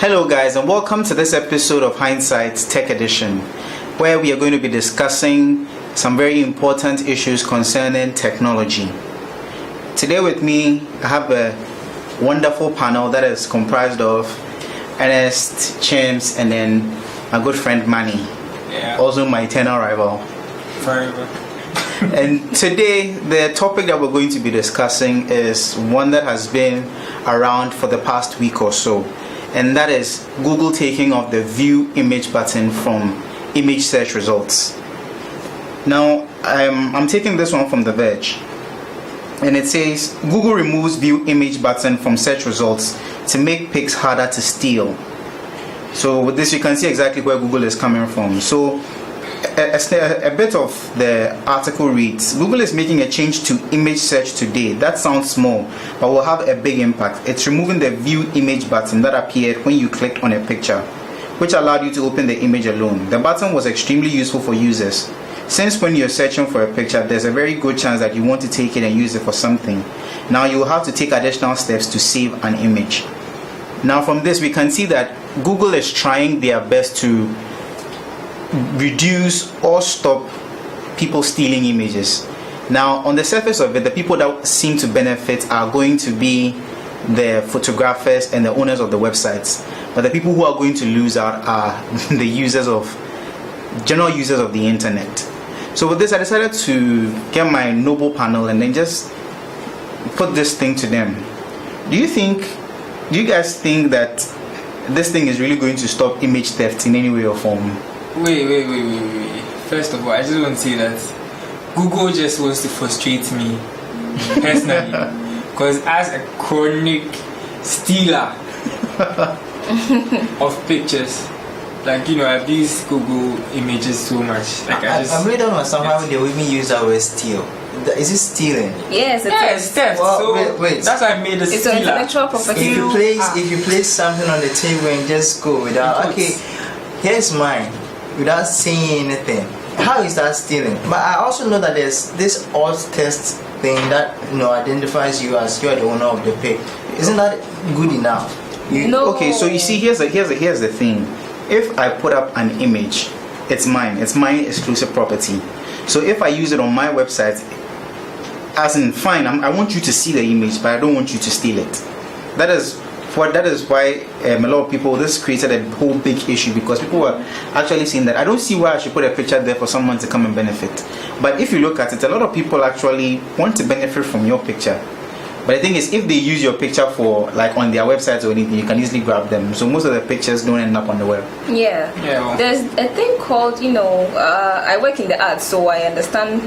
Hello guys, and welcome to this episode of Hindsight Tech Edition, where we are going to be discussing some very important issues concerning technology. Today with me, I have a wonderful panel that is comprised of Ernest, James, and then my good friend Manny, also my eternal rival. Forever. And today, the topic that we're going to be discussing is one that has been around for the past week or so, and that is Google taking off the view image button from image search results. Now, I'm taking this one from The Verge, and it says Google removes view image button from search results to make pics harder to steal. So with this, you can see exactly where Google is coming from. So a bit of the article reads, Google is making a change to image search today. That sounds small, but will have a big impact. It's removing the view image button that appeared when you clicked on a picture, which allowed you to open the image alone. The button was extremely useful for users, since when you're searching for a picture, there's a very good chance that you want to take it and use it for something. Now you will have to take additional steps to save an image. Now from this, we can see that Google is trying their best to reduce or stop people stealing images. Now on the surface of it, the people that seem to benefit are going to be the photographers and the owners of the websites, but the people who are going to lose out are the general users of the internet. So with this, I decided to get my noble panel and then just put this thing to them. Do you guys think that this thing is really going to stop image theft in any way or form? Wait. First of all, I just want to say that Google just wants to frustrate me personally. Because as a chronic stealer of pictures, I've used Google images so much. I really don't understand how they would even use that word steal. Is it stealing? Yes, it's theft. Well, so wait. That's why I made a It's stealer. intellectual property. If you place something on the table and just go without, okay, here's mine, without saying anything, how is that stealing? But I also know that there's this alt test thing that identifies you as you are the owner of the pic. Isn't that good enough? No. Okay, so you see, here's the thing. If I put up an image, it's mine. It's my exclusive property. So if I use it on my website, as in fine, I want you to see the image, but I don't want you to steal it. That is why a lot of people, this created a whole big issue, because people were actually saying that I don't see why I should put a picture there for someone to come and benefit. But if you look at it, a lot of people actually want to benefit from your picture. But the thing is, if they use your picture for on their websites or anything, you can easily grab them. So most of the pictures don't end up on the web. Yeah. There's a thing called, I work in the arts, so I understand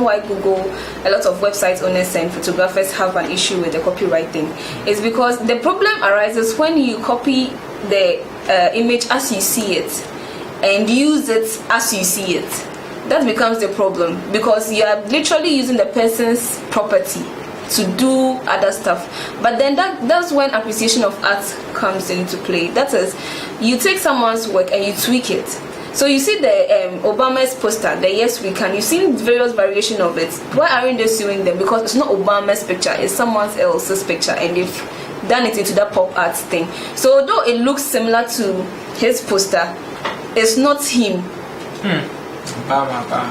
why Google, a lot of website owners and photographers have an issue with the copyright thing. It's because the problem arises when you copy the image as you see it and use it as you see it. That becomes the problem, because you are literally using the person's property to do other stuff. But then that's when appreciation of art comes into play. That is, you take someone's work and you tweak it. So you see the Obama's poster, the Yes We Can, you've seen various variations of it. Why aren't they suing them? Because it's not Obama's picture, it's someone else's picture, and they've done it into that pop art thing. So although it looks similar to his poster, it's not him.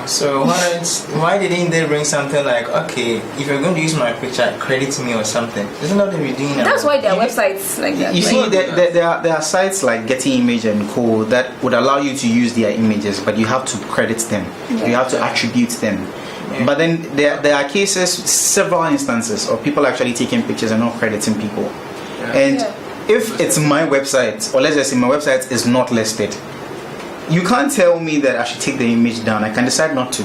So why didn't they bring something like, okay, if you're going to use my picture, credit me or something? Isn't that what they're doing now? That's why there are websites like that. You see, there are sites like Getty Image and Co. that would allow you to use their images, but you have to credit them. Yeah. You have to attribute them. Yeah. But then there are cases, several instances of people actually taking pictures and not crediting people. Yeah. And if it's my website, or let's just say my website is not listed, you can't tell me that I should take the image down. I can decide not to.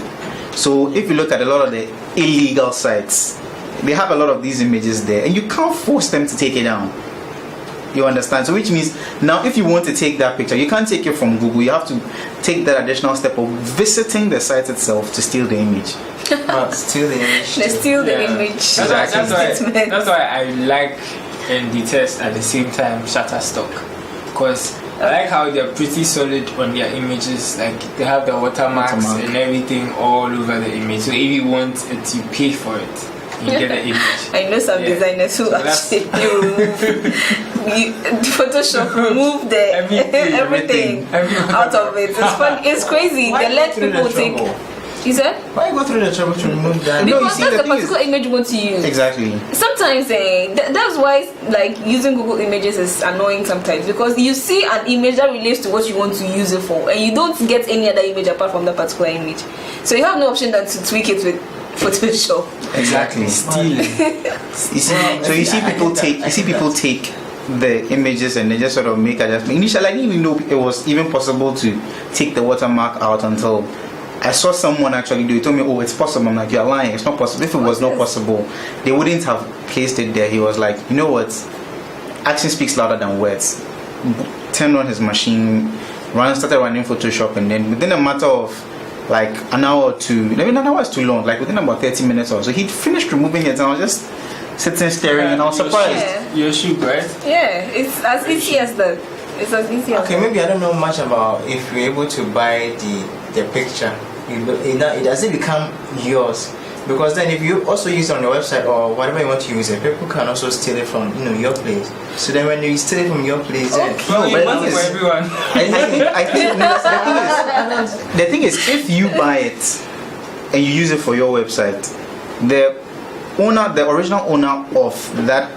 So if you look at a lot of the illegal sites, they have a lot of these images there, and you can't force them to take it down. You understand? So which means now if you want to take that picture, you can't take it from Google. You have to take that additional step of visiting the site itself to steal the image. Steal the image. They steal the image. That's why I like and detest at the same time Shutterstock, because I like how they're pretty solid on their images. Like they have the watermarks and everything all over the image. So if you want it, you pay for it. and you get the image. I know some designers who actually Photoshop remove the everything out of it. It's fun. It's crazy. They let people take. You said? Why go through the trouble to remove that? Because that's the particular image you want to use. Exactly. Sometimes that's why like using Google Images is annoying sometimes, because you see an image that relates to what you want to use it for, and you don't get any other image apart from that particular image. So you have no option than to tweak it with Photoshop. Exactly. So you see people take the images and they just sort of make adjustments. Initially, I didn't even know it was even possible to take the watermark out until I saw someone actually do it. He told me, oh, it's possible. I'm like, you're lying. It's not possible. If it was not possible, they wouldn't have placed it there. He was like, you know what? Action speaks louder than words. Turned on his machine, started running Photoshop, and then within a matter of like an hour or two, maybe an hour is too long, like within about 30 minutes or so, he finished removing it, and I was just sitting staring, and I was surprised. Yeah. You're shook, right? Yeah, it's as easy as that. It's as easy as Okay, maybe I don't know much about if you're able to buy the picture. It doesn't become yours, because then if you also use it on your website or whatever you want to use it, people can also steal it from your place. So then when you steal it from your place, then Well, you want it for everyone. I think the thing is, if you buy it and you use it for your website, the original owner of that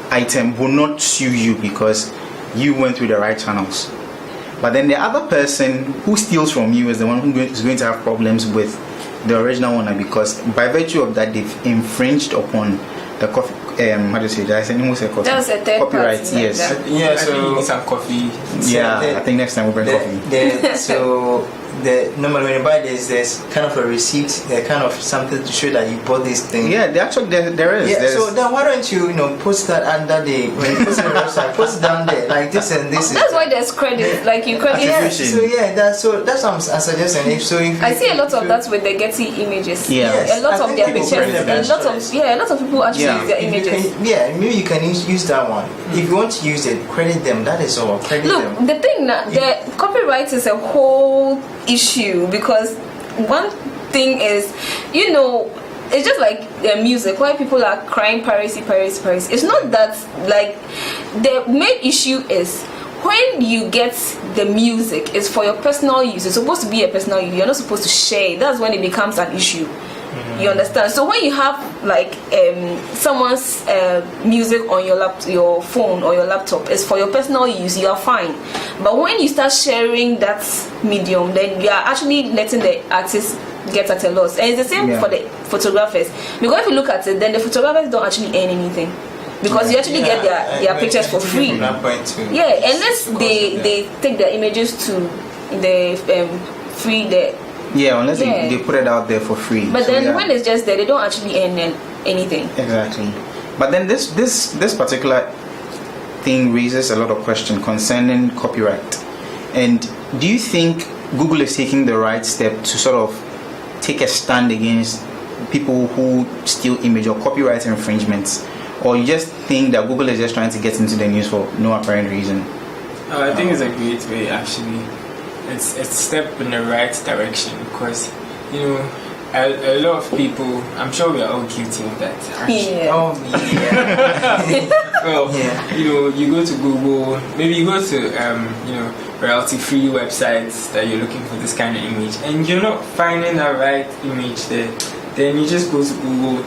item will not sue you because you went through the right channels. But then the other person who steals from you is the one who is going to have problems with the original owner, because by virtue of that they've infringed upon the how do you say that? That's a third copyright. party, Yes. yeah. I think you need some coffee. Yeah. I think next time we'll bring coffee. So normally when you buy this, there's kind of a receipt, kind of something to show that you bought this thing. Yeah, there is. Yeah, so then why don't you post that under when you post it on the website, post it down there like this and this. That's why there's credit, like you credit. Yeah, so that's what I'm suggesting. If I see a lot of that with the Getty images. Yeah. Yes, a lot I of think their people pictures. credit them. A lot of people actually use their images. Maybe you can use that one. If you want to use it, credit them. That is all. Credit them. The thing that the copyright is a whole issue, because one thing is, it's just like music, why people are crying piracy. It's not that, like, the main issue is when you get the music, it's for your personal use. It's supposed to be a personal use. You're not supposed to share it. That's when it becomes an issue. You understand? So when you have like someone's music on your phone or your laptop, it's for your personal use, you are fine. But when you start sharing that medium, then you are actually letting the artist get at a loss. And it's the same for the photographers, because if you look at it, then the photographers don't actually earn anything, because you actually get their pictures for free. Yeah, unless they take their images to the free Yeah, unless they put it out there for free. But then when it's just there, they don't actually earn anything. Exactly. But then this particular thing raises a lot of questions concerning copyright. And do you think Google is taking the right step to sort of take a stand against people who steal image or copyright infringements? Or you just think that Google is just trying to get into the news for no apparent reason? I think it's a great way, actually. It's a step in the right direction, because a lot of people, I'm sure we are all guilty of that, actually. Yeah. Oh yeah. Well, you go to Google, maybe you go to royalty-free websites that you're looking for this kind of image, and you're not finding that right image there. Then you just go to Google,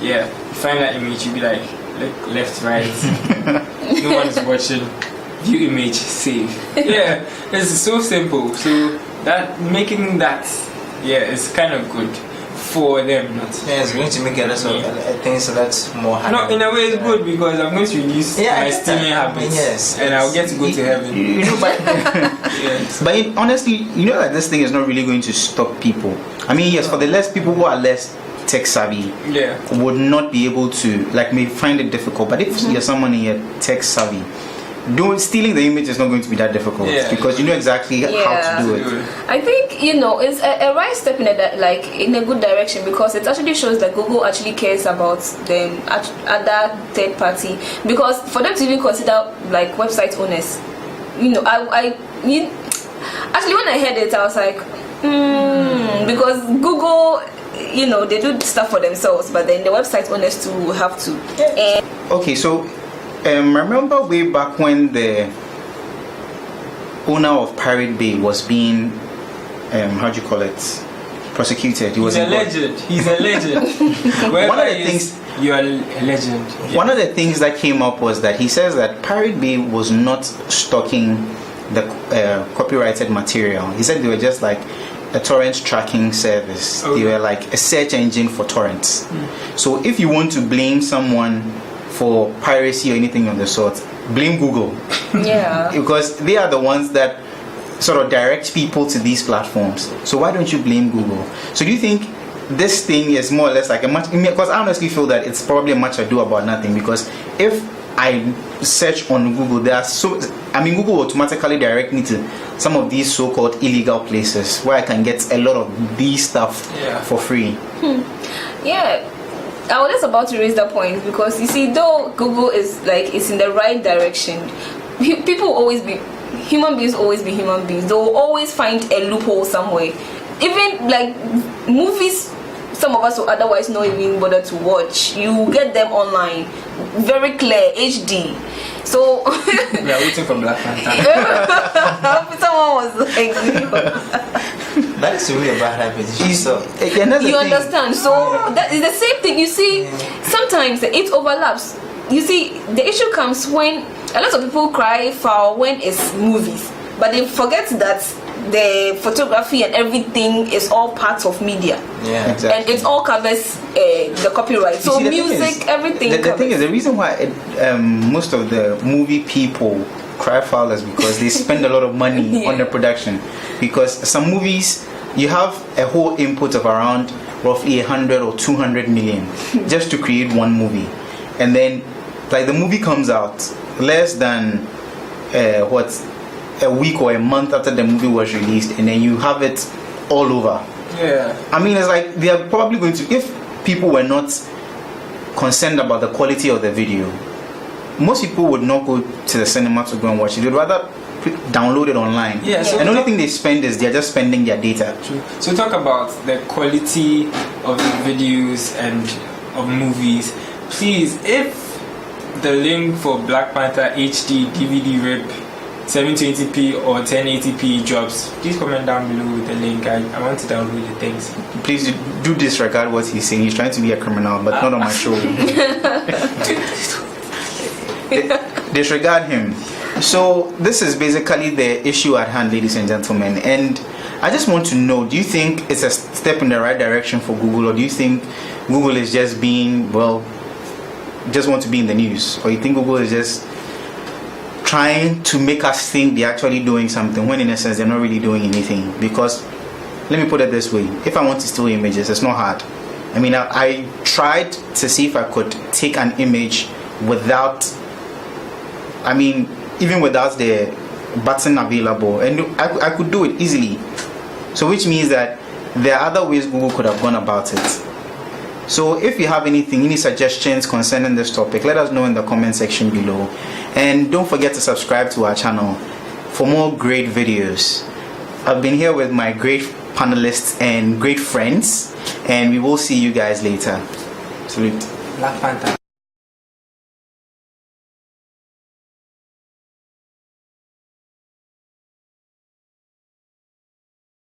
you find that image, you be like, look left, right, no one's watching. View image, save. Yeah, it's so simple. So that making that is kind of good for them. Not it's going to make a lot of things a lot more happy. No, in a way it's good, because I'm going to reduce my stealing habits, and I'll get to go to heaven. But honestly, that this thing is not really going to stop people. I mean, yes, for the less people who are less tech savvy, would not be able to, like, may find it difficult. But if you're someone in your tech savvy, stealing the image is not going to be that difficult, because you know exactly how to do it. I think it's a right step in a good direction, because it actually shows that Google actually cares about the other third party, because for them to even consider like website owners, actually when I heard it, I was like, Because Google, they do stuff for themselves, but then the website owners too have to. Okay, so remember way back when the owner of Pirate Bay was being, how do you call it, prosecuted? He's a legend. He's a legend. One of the things. You are a legend. One of the things that came up was that he says that Pirate Bay was not stocking the copyrighted material. He said they were just like a torrent tracking service. Okay. They were like a search engine for torrents. So if you want to blame someone for piracy or anything of the sort, blame Google. Yeah. Because they are the ones that sort of direct people to these platforms. So why don't you blame Google? So do you think this thing is more or less like because I honestly feel that it's probably a much ado about nothing, because if I search on Google, Google automatically direct me to some of these so-called illegal places where I can get a lot of these stuff for free. Yeah, I was just about to raise that point, because you see, though Google is like, it's in the right direction, people always be human beings, always be human beings. They will always find a loophole somewhere. Even like movies, some of us will otherwise not even bother to watch. You get them online, very clear, HD. So we are waiting for Black Panther. Someone was like, that is really a bad habit. you understand? So that is the same thing. You see, sometimes it overlaps. You see, the issue comes when a lot of people cry foul when it's movies, but they forget that the photography and everything is all part of media. Yeah, exactly. And it all covers the copyright. So see, music, everything. The thing is, the reason why most of the movie people cry foul is because they spend a lot of money on the production. Because some movies, you have a whole input of around roughly 100 or 200 million just to create one movie, and then like the movie comes out less than a week or a month after the movie was released, and then you have it all over. Yeah. I mean, it's like they are probably going to, if people were not concerned about the quality of the video, most people would not go to the cinema to go and watch it. They'd rather download it online. Yeah, so and the only thing they spend is they're just spending their data. True. So talk about the quality of the videos and of movies. Please, if the link for Black Panther HD DVD rip 720p or 1080p drops, please comment down below with the link. I want to download the things. Please do disregard what he's saying. He's trying to be a criminal, but not on my show. Disregard him. So this is basically the issue at hand, ladies and gentlemen, and I just want to know, do you think it's a step in the right direction for Google, or do you think Google is just being, just want to be in the news, or you think Google is just trying to make us think they're actually doing something when in essence they're not really doing anything? Because let me put it this way, if I want to steal images, it's not hard. I mean, I tried to see if I could take an image without, even without the button available, and I could do it easily. So which means that there are other ways Google could have gone about it. So if you have any suggestions concerning this topic, let us know in the comment section below. And don't forget to subscribe to our channel for more great videos. I've been here with my great panelists and great friends, and we will see you guys later. Salute. Black Panther.